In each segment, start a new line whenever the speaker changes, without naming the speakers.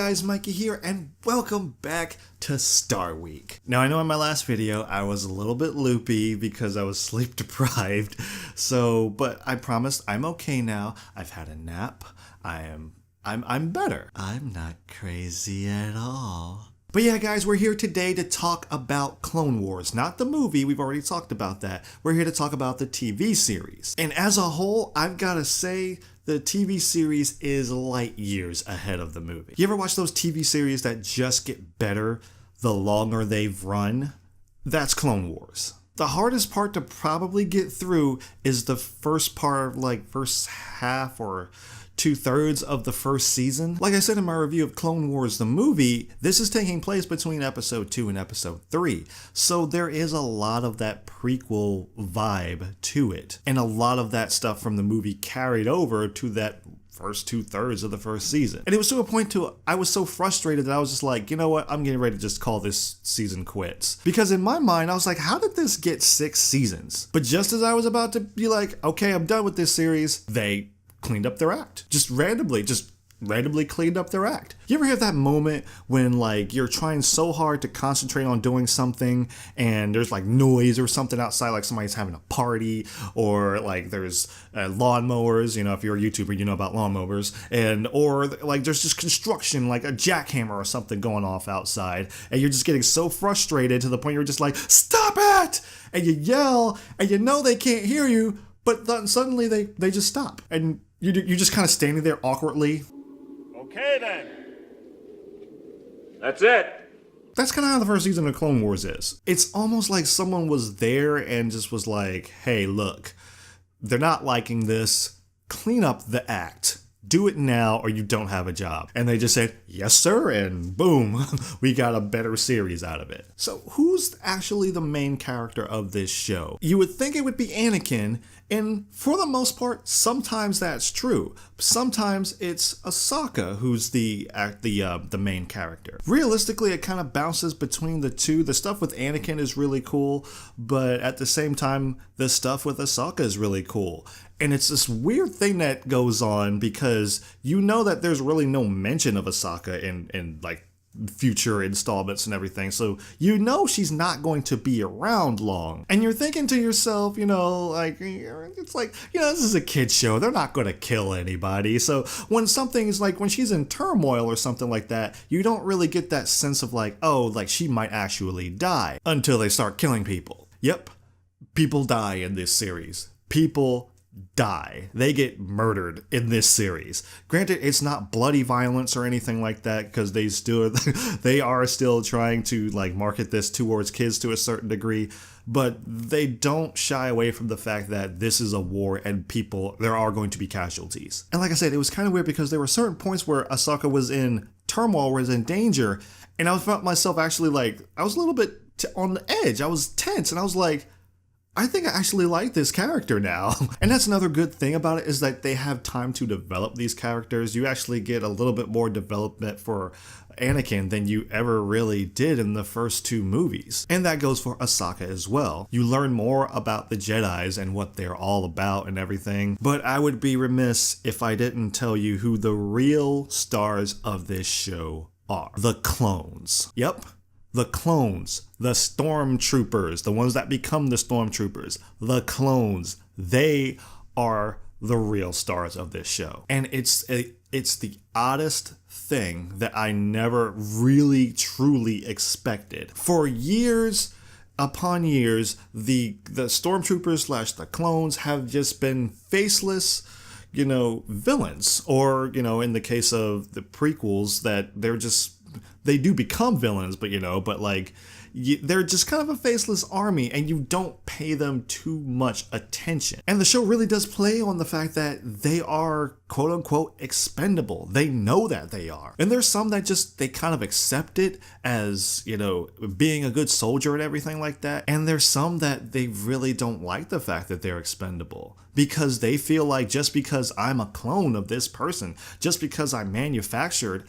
guys, Mikey here, and welcome back to Star Week. Now I know in my last video I was a little bit loopy because I was sleep deprived, but I promised I'm okay now. I've had a nap. I'm better. I'm not crazy at all. But yeah, guys, we're here today to talk about Clone Wars. Not the movie, we've already talked about that. We're here to talk about the TV series. And as a whole, I've got to say, the TV series is light years ahead of the movie. You ever watch those TV series that just get better the longer they've run? That's Clone Wars. The hardest part to probably get through is the first part, like first half or 2/3 of the first season. Like I said in my review of Clone Wars the movie, this is taking place between episode 2 and episode 3. So there is a lot of that prequel vibe to it. And a lot of that stuff from the movie carried over to that first 2/3 of the first season. And it was to a point I was so frustrated that I was just like, you know what, I'm getting ready to just call this season quits. Because in my mind, I was like, how did this get 6 seasons? But just as I was about to be like, okay, I'm done with this series, they cleaned up their act. Just randomly cleaned up their act. You ever have that moment when like you're trying so hard to concentrate on doing something and there's like noise or something outside, like somebody's having a party, or like there's lawnmowers, you know, if you're a YouTuber, you know about lawnmowers, or like there's just construction, like a jackhammer or something going off outside, and you're just getting so frustrated to the point you're just like, stop it! And you yell, and you know they can't hear you, but then suddenly they just stop, and you're just kind of standing there awkwardly.
Okay then. That's it.
That's kind of how the first season of Clone Wars is. It's almost like someone was there and just was like, hey, look, they're not liking this. Clean up the act. Do it now or you don't have a job. And they just said, yes, sir, and boom, we got a better series out of it. So who's actually the main character of this show? You would think it would be Anakin, and for the most part, sometimes that's true. Sometimes it's Ahsoka who's the main character. Realistically, it kind of bounces between the two. The stuff with Anakin is really cool, but at the same time, the stuff with Ahsoka is really cool. And it's this weird thing that goes on because you know that there's really no mention of Ahsoka in like future installments and everything, so you know she's not going to be around long. And you're thinking to yourself, you know, like, it's like, you know, this is a kid's show, they're not going to kill anybody. So when something is like, when she's in turmoil or something like that, you don't really get that sense of like, oh, like she might actually die, until they start killing people. Yep, people die in this series. People die. They get murdered in this series. Granted, it's not bloody violence or anything like that, because they are still trying to like market this towards kids to a certain degree, but they don't shy away from the fact that this is a war and there are going to be casualties. And like I said, it was kind of weird because there were certain points where Ahsoka was in turmoil, was in danger, and I felt myself actually like, I was a little bit on the edge. I was tense, and I was like, I think I actually like this character now. And that's another good thing about it, is that they have time to develop these characters. You actually get a little bit more development for Anakin than you ever really did in the first 2 movies. And that goes for Ahsoka as well. You learn more about the Jedis and what they're all about and everything. But I would be remiss if I didn't tell you who the real stars of this show are. The clones. Yep. The clones, the stormtroopers, the ones that become the stormtroopers, the clones, they are the real stars of this show. And it's the oddest thing that I never really truly expected. For years upon years, the stormtroopers / the clones have just been faceless, you know, villains. Or, you know, in the case of the prequels, that they do become villains, but like they're just kind of a faceless army, and you don't pay them too much attention. And the show really does play on the fact that they are quote unquote expendable. They know that they are. And there's some that they kind of accept it as, you know, being a good soldier and everything like that. And there's some that they really don't like the fact that they're expendable, because they feel like, just because I'm a clone of this person, just because I'm manufactured,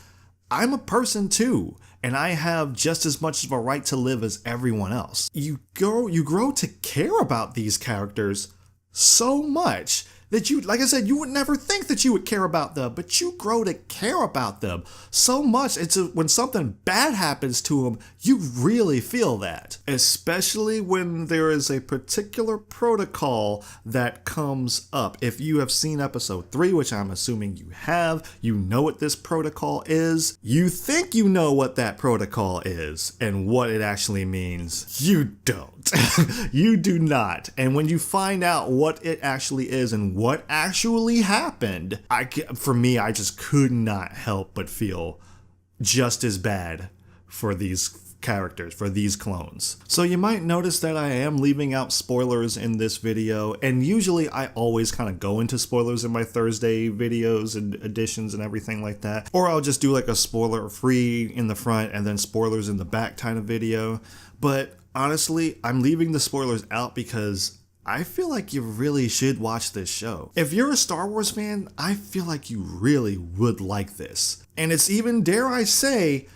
I'm a person too, and I have just as much of a right to live as everyone else. You grow to care about these characters so much that you, like I said, you would never think that you would care about them, but you grow to care about them so much. When something bad happens to them, you really feel that, especially when there is a particular protocol that comes up. If you have seen episode 3, which I'm assuming you have, you know what this protocol is. You think you know what that protocol is and what it actually means. You don't. You do not. And when you find out what it actually is and what actually happened, for me, I just could not help but feel just as bad for these characters, for these clones. So you might notice that I am leaving out spoilers in this video, and usually I always kind of go into spoilers in my Thursday videos and editions and everything like that, or I'll just do like a spoiler free in the front and then spoilers in the back kind of video. But honestly, I'm leaving the spoilers out because I feel like you really should watch this show. If you're a Star Wars fan, I feel like you really would like this. And it's even, dare I say,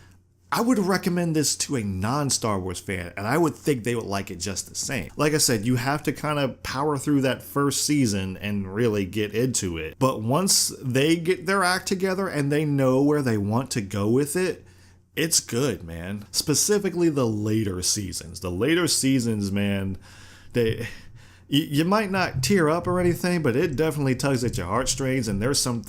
I would recommend this to a non-Star Wars fan, and I would think they would like it just the same. Like I said, you have to kind of power through that first season and really get into it. But once they get their act together and they know where they want to go with it, it's good, man. Specifically the later seasons. The later seasons, man, you might not tear up or anything, but it definitely tugs at your heartstrings, and there's some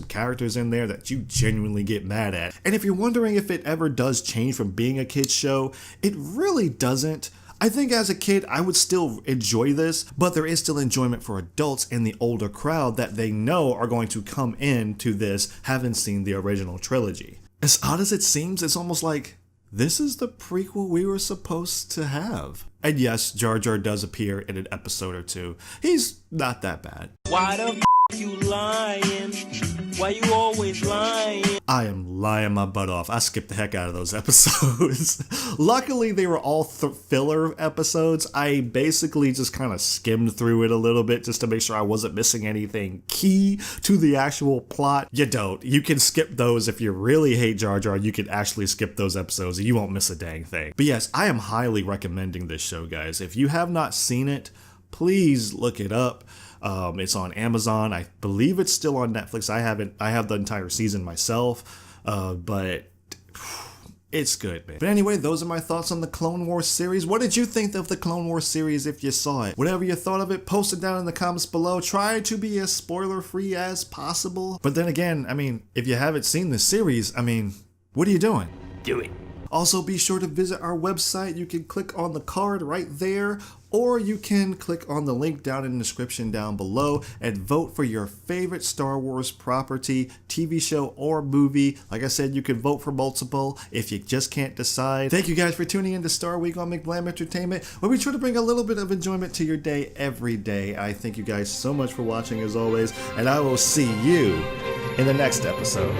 characters in there that you genuinely get mad at. And if you're wondering if it ever does change from being a kid's show, it really doesn't. I think as a kid, I would still enjoy this, but there is still enjoyment for adults in the older crowd that they know are going to come into this having seen the original trilogy. As odd as it seems, it's almost like this is the prequel we were supposed to have. And yes, Jar Jar does appear in an episode or two. He's not that bad.
Why the f you lying? Why you always lying?
I am lying my butt off. I skipped the heck out of those episodes. Luckily, they were all filler episodes. I basically just kind of skimmed through it a little bit just to make sure I wasn't missing anything key to the actual plot. You don't. You can skip those if you really hate Jar Jar. You can actually skip those episodes and you won't miss a dang thing. But yes, I am highly recommending this show, guys. If you have not seen it, please look it up. It's on Amazon. I believe it's still on Netflix. I have the entire season myself, but it's good, man. But anyway, those are my thoughts on the Clone Wars series. What did you think of the Clone Wars series if you saw it? Whatever you thought of it, post it down in the comments below. Try to be as spoiler-free as possible. But then again, I mean, if you haven't seen the series, I mean, what are you doing?
Do it.
Also, be sure to visit our website. You can click on the card right there, or you can click on the link down in the description down below and vote for your favorite Star Wars property, TV show, or movie. Like I said, you can vote for multiple if you just can't decide. Thank you guys for tuning in to Star Week on McBlam Entertainment, where we try to bring a little bit of enjoyment to your day every day. I thank you guys so much for watching as always, and I will see you in the next episode.